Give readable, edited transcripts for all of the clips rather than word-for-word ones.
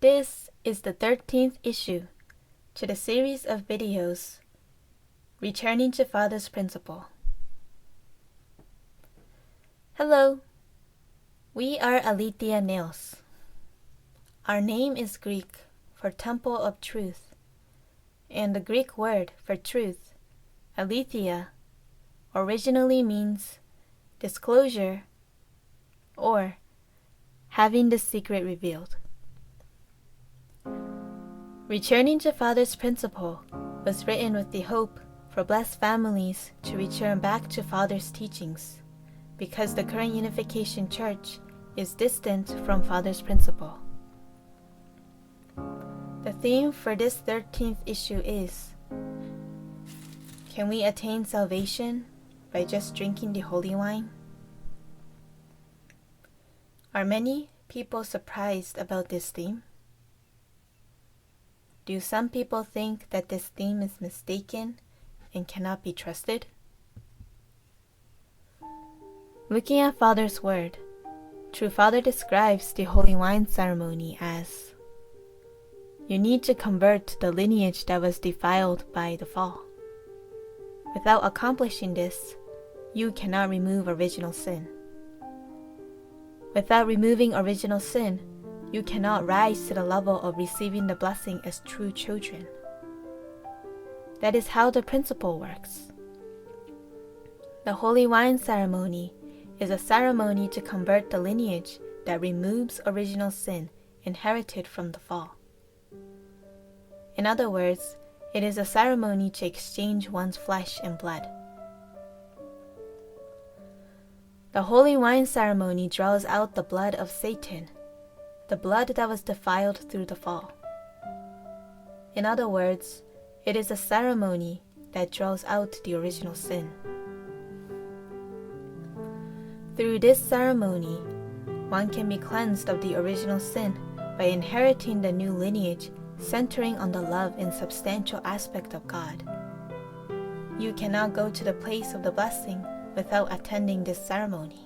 This is the 13th issue to the series of videos Returning to Father's Principle. Hello, we are Aletheia Nails. Our name is Greek for Temple of Truth, and the Greek word for truth, Aletheia, originally means disclosure or having the secret revealed. Returning to Father's Principle was written with the hope for blessed families to return back to Father's teachings, because the current Unification Church is distant from Father's Principle. The theme for this 13th issue is, can we attain salvation by just drinking the holy wine? Are many people surprised about this theme? Do some people think that this theme is mistaken and cannot be trusted? Looking at Father's Word, True Father describes the holy wine ceremony as, you need to convert the lineage that was defiled by the fall. Without accomplishing this, you cannot remove original sin. Without removing original sin, you cannot rise to the level of receiving the blessing as true children. That is how the principle works. The holy wine ceremony is a ceremony to convert the lineage that removes original sin inherited from the fall. In other words, it is a ceremony to exchange one's flesh and blood. The holy wine ceremony draws out the blood of Satan, the blood that was defiled through the fall. In other words, it is a ceremony that draws out the original sin. Through this ceremony, one can be cleansed of the original sin by inheriting the new lineage centering on the love and substantial aspect of God. You cannot go to the place of the blessing without attending this ceremony.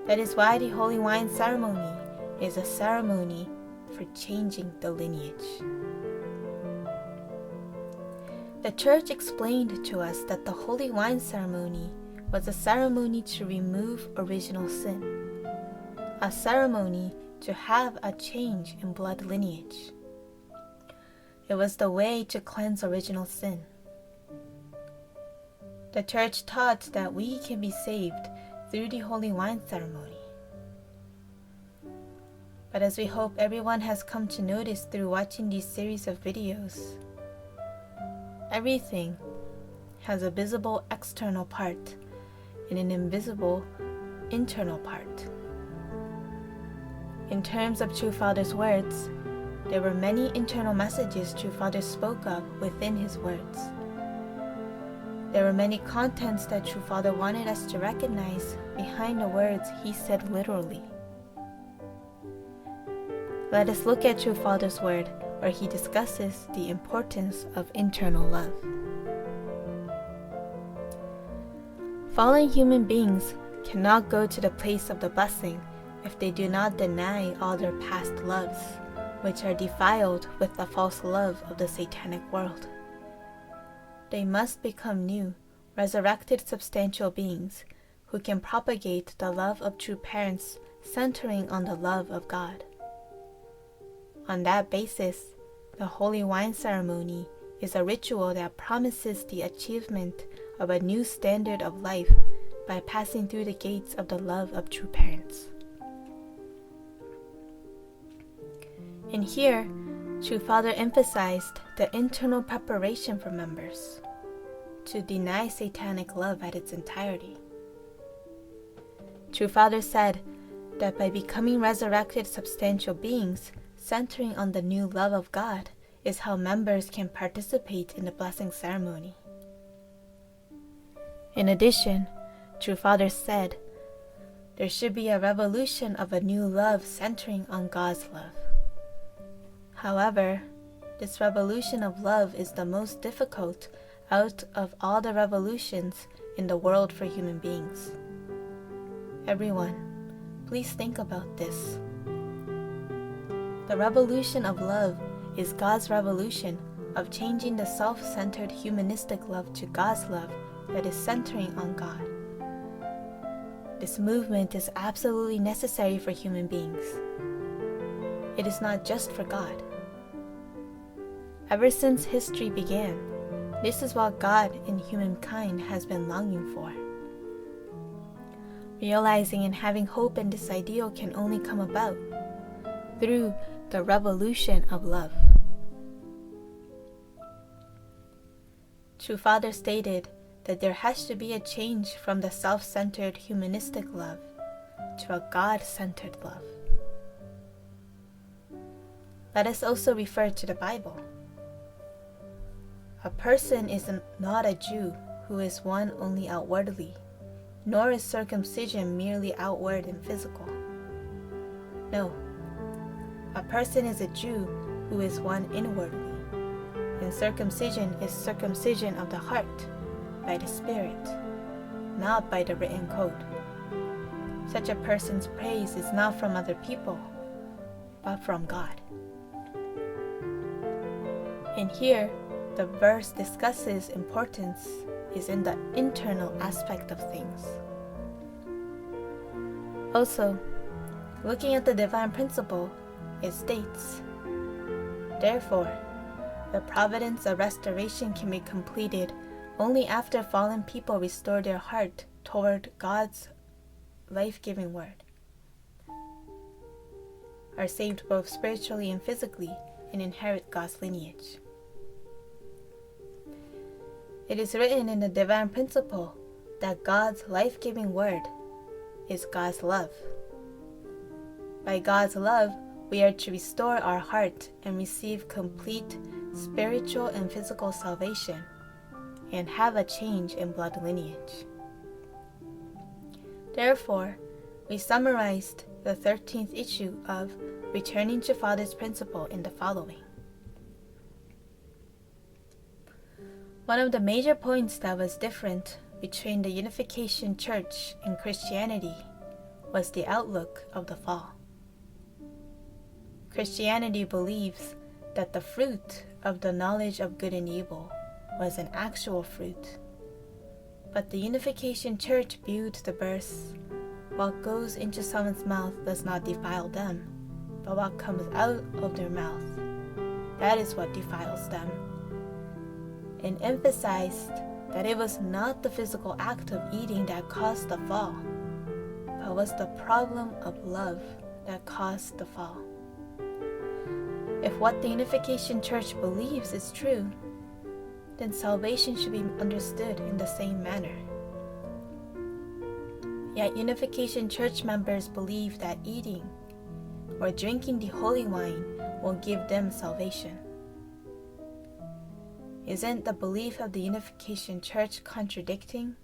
That is why the holy wine ceremony is a ceremony for changing the lineage. The church explained to us that the holy wine ceremony was a ceremony to remove original sin, a ceremony to have a change in blood lineage. It was the way to cleanse original sin. The church taught that we can be saved through the holy wine ceremony. But as we hope everyone has come to notice through watching these series of videos, everything has a visible external part and an invisible internal part. In terms of True Father's words, there were many internal messages True Father spoke of within his words. There were many contents that True Father wanted us to recognize behind the words he said literally. Let us look at True Father's word where he discusses the importance of internal love. Fallen human beings cannot go to the place of the blessing if they do not deny all their past loves, which are defiled with the false love of the satanic world. They must become new, resurrected substantial beings who can propagate the love of true parents centering on the love of God. On that basis, the holy wine ceremony is a ritual that promises the achievement of a new standard of life by passing through the gates of the love of true parents. In here, True Father emphasized the internal preparation for members to deny satanic love at its entirety. True Father said that by becoming resurrected substantial beings centering on the new love of God is how members can participate in the blessing ceremony. In addition, True Father said there should be a revolution of a new love centering on God's love. However, this revolution of love is the most difficult out of all the revolutions in the world for human beings. Everyone, please think about this. The revolution of love is God's revolution of changing the self-centered humanistic love to God's love that is centering on God. This movement is absolutely necessary for human beings. It is not just for God. Ever since history began, this is what God and humankind has been longing for. Realizing and having hope in this ideal can only come about through the revolution of love. True Father stated that there has to be a change from the self-centered humanistic love to a God-centered love. Let us also refer to the Bible. A person is not a Jew who is one only outwardly, nor is circumcision merely outward and physical. No, a person is a Jew who is one inwardly, and circumcision is circumcision of the heart, by the Spirit, not by the written code. Such a person's praise is not from other people, but from God. And here, the verse discusses importance is in the internal aspect of things. Also, looking at the divine principle, it states, therefore, the providence of restoration can be completed only after fallen people restore their heart toward God's life-giving word, are saved both spiritually and physically, and inherit God's lineage. It is written in the divine principle that God's life-giving word is God's love. By God's love, we are to restore our heart and receive complete spiritual and physical salvation, and have a change in blood lineage. Therefore, we summarized the 13th issue of Returning to Father's Principle in the following. One of the major points that was different between the Unification Church and Christianity was the outlook of the fall. Christianity believes that the fruit of the knowledge of good and evil was an actual fruit, but the Unification Church viewed the verse, "What goes into someone's mouth does not defile them, but what comes out of their mouth, that is what defiles them," and emphasized that it was not the physical act of eating that caused the fall, but was the problem of love that caused the fall. If what the Unification Church believes is true, then salvation should be understood in the same manner. Yet Unification Church members believe that eating or drinking the holy wine will give them salvation. Isn't the belief of the Unification Church contradicting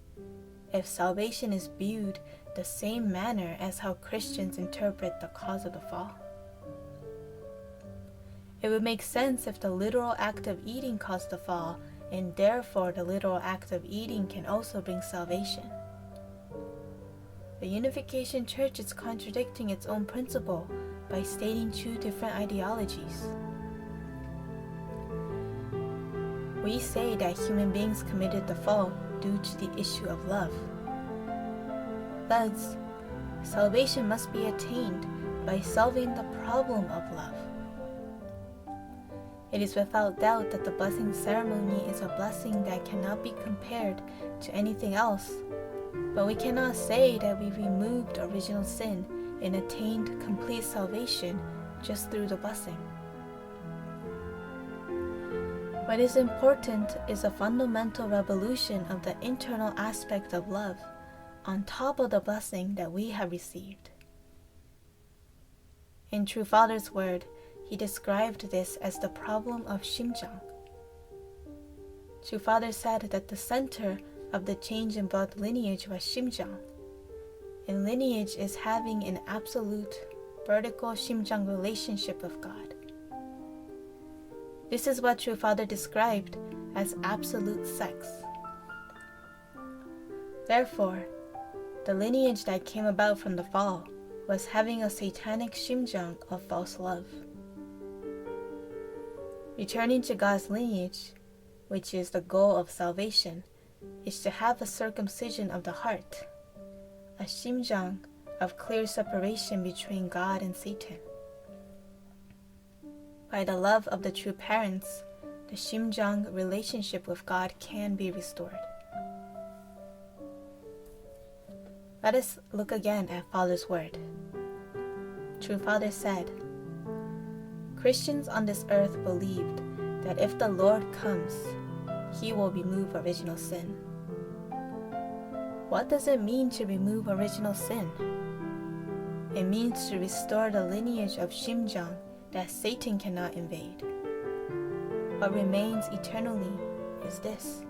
if salvation is viewed the same manner as how Christians interpret the cause of the fall? It would make sense if the literal act of eating caused the fall, and therefore the literal act of eating can also bring salvation. The Unification Church is contradicting its own principle by stating two different ideologies. We say that human beings committed the fall due to the issue of love. Thus, salvation must be attained by solving the problem of love. It is without doubt that the blessing ceremony is a blessing that cannot be compared to anything else, but we cannot say that we removed original sin and attained complete salvation just through the blessing. What is important is a fundamental revolution of the internal aspect of love on top of the blessing that we have received. In True Father's word, he described this as the problem of 심장. True Father said that the center of the change in blood lineage was 심장, and lineage is having an absolute vertical 심장 relationship with God. This is what True Father described as absolute sex. Therefore, the lineage that came about from the fall was having a satanic 심장 of false love. Returning to God's lineage, which is the goal of salvation, is to have a circumcision of the heart, a 심장 of clear separation between God and Satan. By the love of the true parents, the 심장 relationship with God can be restored. Let us look again at Father's word. True Father said, Christians on this earth believed that if the Lord comes, He will remove original sin. What does it mean to remove original sin? It means to restore the lineage of 심장 that Satan cannot invade. What remains eternally is this.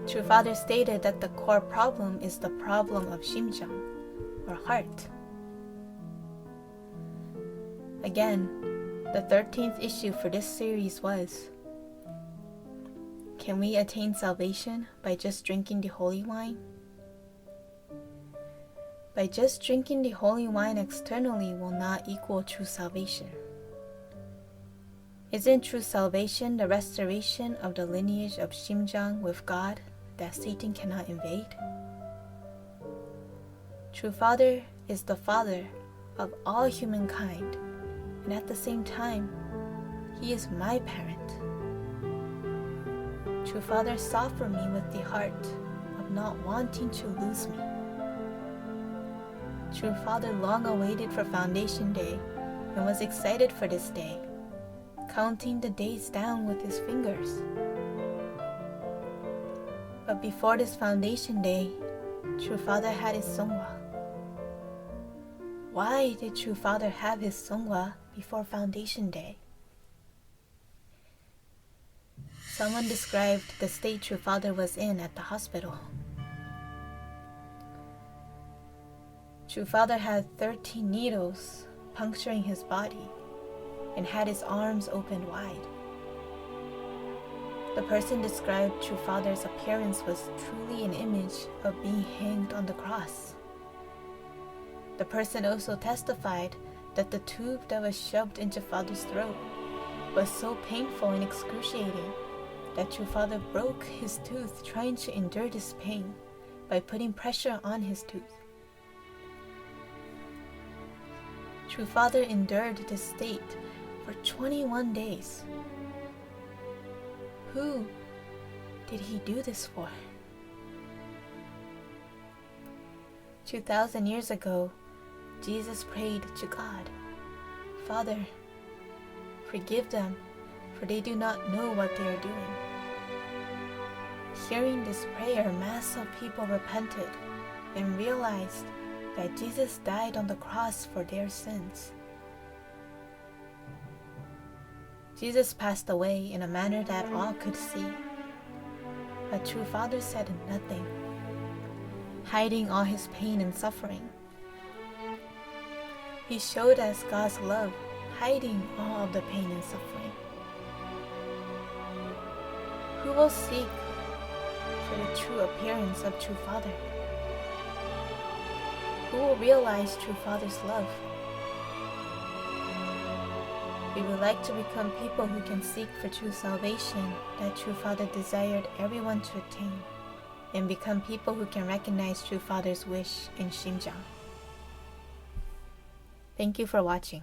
True Father stated that the core problem is the problem of 심장, or heart. Again, the 13th issue for this series was, can we attain salvation by just drinking the holy wine? By just drinking the holy wine externally will not equal true salvation. Isn't true salvation the restoration of the lineage of 심장 with God that Satan cannot invade? True Father is the Father of all humankind, and at the same time, He is my parent. True Father saw for me with the heart of not wanting to lose me. True Father long awaited for Foundation Day and was excited for this day, counting the days down with his fingers. But before this Foundation Day, True Father had his songwa. Why did True Father have his songwa before Foundation Day? Someone described the state True Father was in at the hospital. True Father had 13 needles puncturing his body and had his arms opened wide. The person described True Father's appearance was truly an image of being hanged on the cross. The person also testified that the tube that was shoved into Father's throat was so painful and excruciating that True Father broke his tooth trying to endure this pain by putting pressure on his tooth. True Father endured this state for 21 days. Who did He do this for? 2,000 years ago, Jesus prayed to God, Father, forgive them, for they do not know what they are doing. Hearing this prayer, mass of people repented and realized that Jesus died on the cross for their sins. Jesus passed away in a manner that all could see, but True Father said nothing, hiding all his pain and suffering. He showed us God's love, hiding all of the pain and suffering. Who will seek for the true appearance of True Father? Who will realize True Father's love? We would like to become people who can seek for true salvation that True Father desired everyone to attain, and become people who can recognize True Father's wish in 심장. Thank you for watching.